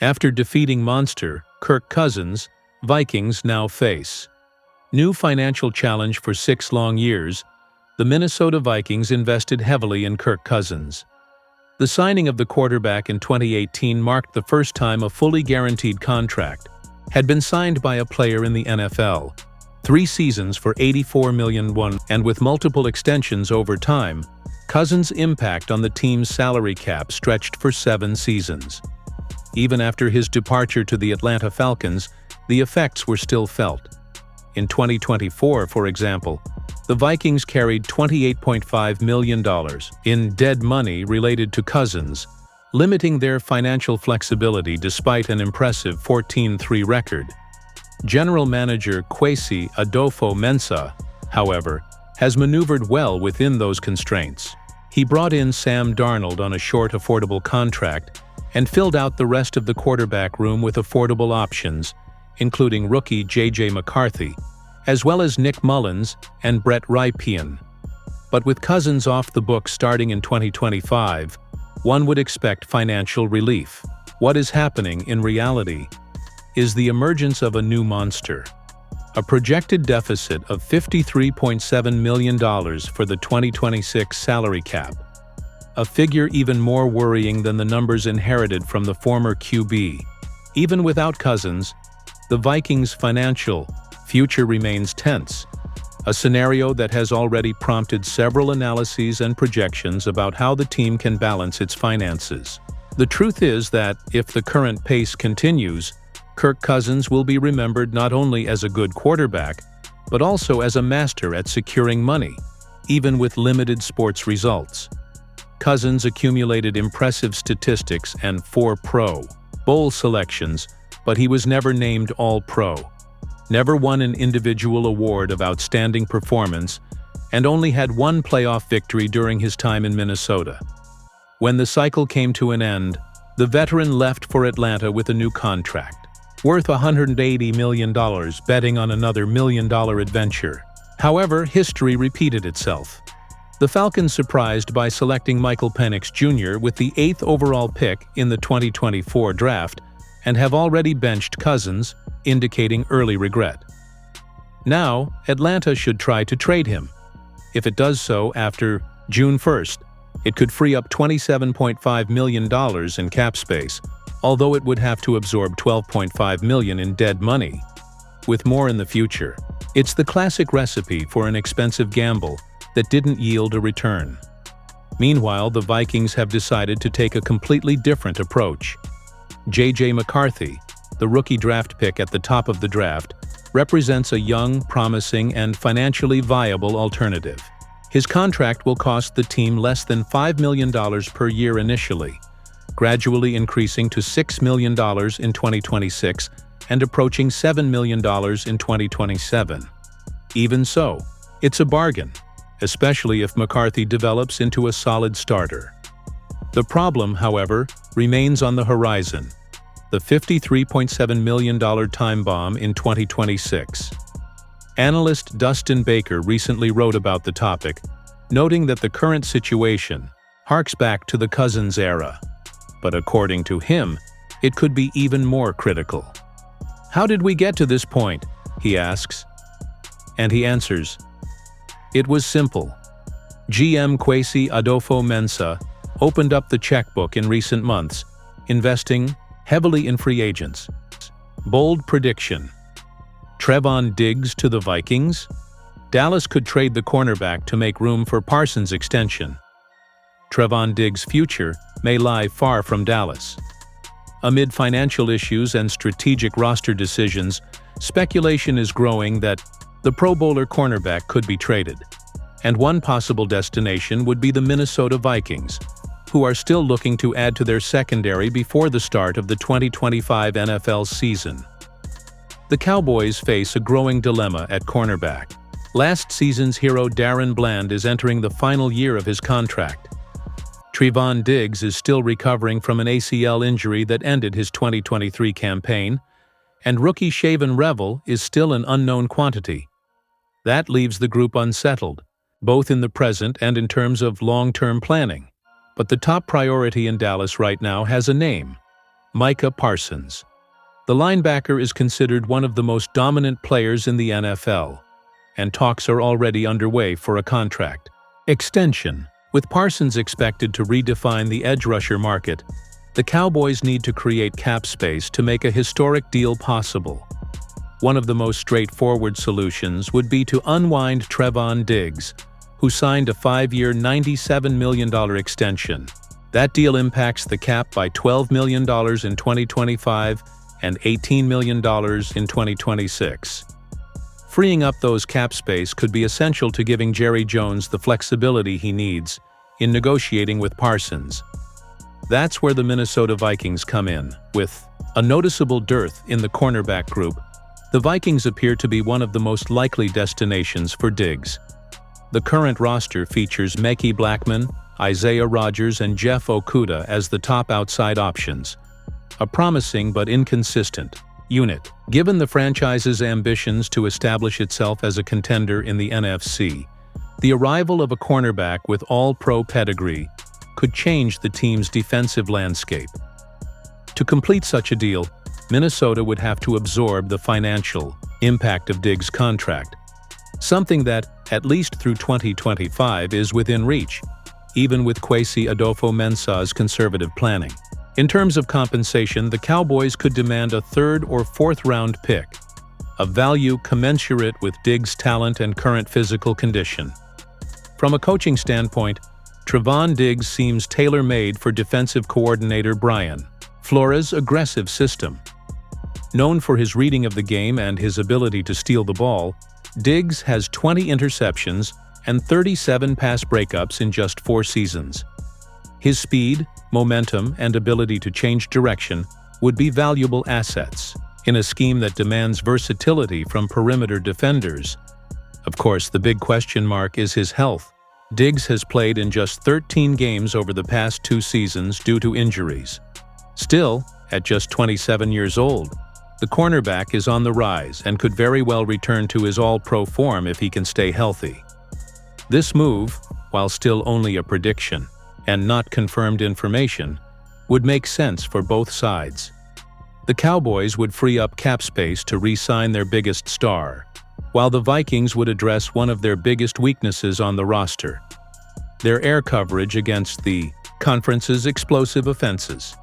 After defeating monster Kirk Cousins, Vikings now face new financial challenge. For 6 long years, the Minnesota Vikings invested heavily in Kirk Cousins. The signing of the quarterback in 2018 marked the first time a fully guaranteed contract had been signed by a player in the NFL. 3 seasons for $84 million, and with multiple extensions over time, Cousins' impact on the team's salary cap stretched for 7 seasons. Even after his departure to the Atlanta Falcons, the effects were still felt. In 2024, for example, the Vikings carried $28.5 million in dead money related to Cousins, limiting their financial flexibility despite an impressive 14-3 record. General manager Kwesi Adofo-Mensah, however, has maneuvered well within those constraints. He brought in Sam Darnold on a short, affordable contract and filled out the rest of the quarterback room with affordable options, including rookie J.J. McCarthy, as well as Nick Mullins and Brett Rypien. But with Cousins off the books starting in 2025, one would expect financial relief. What is happening in reality is the emergence of a new monster. A projected deficit of $53.7 million for the 2026 salary cap. A figure even more worrying than the numbers inherited from the former QB. Even without Cousins, the Vikings' financial future remains tense, a scenario that has already prompted several analyses and projections about how the team can balance its finances. The truth is that, if the current pace continues, Kirk Cousins will be remembered not only as a good quarterback, but also as a master at securing money, even with limited sports results. Cousins accumulated impressive statistics and 4 Pro Bowl selections, but he was never named All-Pro, never won an individual award of outstanding performance, and only had 1 playoff victory during his time in Minnesota. When the cycle came to an end, the veteran left for Atlanta with a new contract, worth $180 million, betting on another $1 million adventure. However, history repeated itself. The Falcons surprised by selecting Michael Penix Jr. with the 8th overall pick in the 2024 draft and have already benched Cousins, indicating early regret. Now, Atlanta should try to trade him. If it does so after June 1st, it could free up $27.5 million in cap space, although it would have to absorb $12.5 million in dead money. With more in the future, it's the classic recipe for an expensive gamble that didn't yield a return. Meanwhile, the Vikings have decided to take a completely different approach. J.J. McCarthy, the rookie draft pick at the top of the draft, represents a young, promising, and financially viable alternative. His contract will cost the team less than $5 million per year initially, gradually increasing to $6 million in 2026 and approaching $7 million in 2027. Even so, it's a bargain, especially if McCarthy develops into a solid starter. The problem, however, remains on the horizon: the $53.7 million time bomb in 2026. Analyst Dustin Baker recently wrote about the topic, noting that the current situation harks back to the Cousins era. But according to him, it could be even more critical. "How did we get to this point?" he asks. And he answers, "It was simple. GM Kwesi Adofo-Mensah opened up the checkbook in recent months, investing heavily in free agents. Bold prediction: Trevon Diggs to the Vikings? Dallas could trade the cornerback to make room for Parsons' extension. Trevon Diggs' future may lie far from Dallas." Amid financial issues and strategic roster decisions, speculation is growing that the Pro Bowler cornerback could be traded, and one possible destination would be the Minnesota Vikings, who are still looking to add to their secondary before the start of the 2025 NFL season. The Cowboys face a growing dilemma at cornerback. Last season's hero Darren Bland is entering the final year of his contract. Trevon Diggs is still recovering from an ACL injury that ended his 2023 campaign, and rookie Shaven Revel is still an unknown quantity. That leaves the group unsettled, both in the present and in terms of long-term planning. But the top priority in Dallas right now has a name: Micah Parsons. The linebacker is considered one of the most dominant players in the NFL, and talks are already underway for a contract extension. With Parsons expected to redefine the edge rusher market, the Cowboys need to create cap space to make a historic deal possible. One of the most straightforward solutions would be to unwind Trevon Diggs, who signed a 5-year $97 million extension. That deal impacts the cap by $12 million in 2025 and $18 million in 2026. Freeing up those cap space could be essential to giving Jerry Jones the flexibility he needs in negotiating with Parsons. That's where the Minnesota Vikings come in. With a noticeable dearth in the cornerback group, the Vikings appear to be one of the most likely destinations for Diggs. The current roster features Mickey Blackman, Isaiah Rodgers, and Jeff Okudah as the top outside options, a promising but inconsistent unit. Given the franchise's ambitions to establish itself as a contender in the NFC, the arrival of a cornerback with all-pro pedigree could change the team's defensive landscape. To complete such a deal, Minnesota would have to absorb the financial impact of Diggs' contract, something that, at least through 2025, is within reach, even with Kwesi Adolfo-Mensah's conservative planning. In terms of compensation, the Cowboys could demand a third or fourth round pick, a value commensurate with Diggs' talent and current physical condition. From a coaching standpoint, Trevon Diggs seems tailor-made for defensive coordinator Brian Flores' aggressive system. Known for his reading of the game and his ability to steal the ball, Diggs has 20 interceptions and 37 pass breakups in just 4 seasons. His speed, momentum, and ability to change direction would be valuable assets in a scheme that demands versatility from perimeter defenders. Of course, the big question mark is his health. Diggs has played in just 13 games over the past 2 seasons due to injuries. Still, at just 27 years old, the cornerback is on the rise and could very well return to his all-pro form if he can stay healthy. This move, while still only a prediction and not confirmed information, would make sense for both sides. The Cowboys would free up cap space to re-sign their biggest star, while the Vikings would address one of their biggest weaknesses on the roster: their air coverage against the conference's explosive offenses.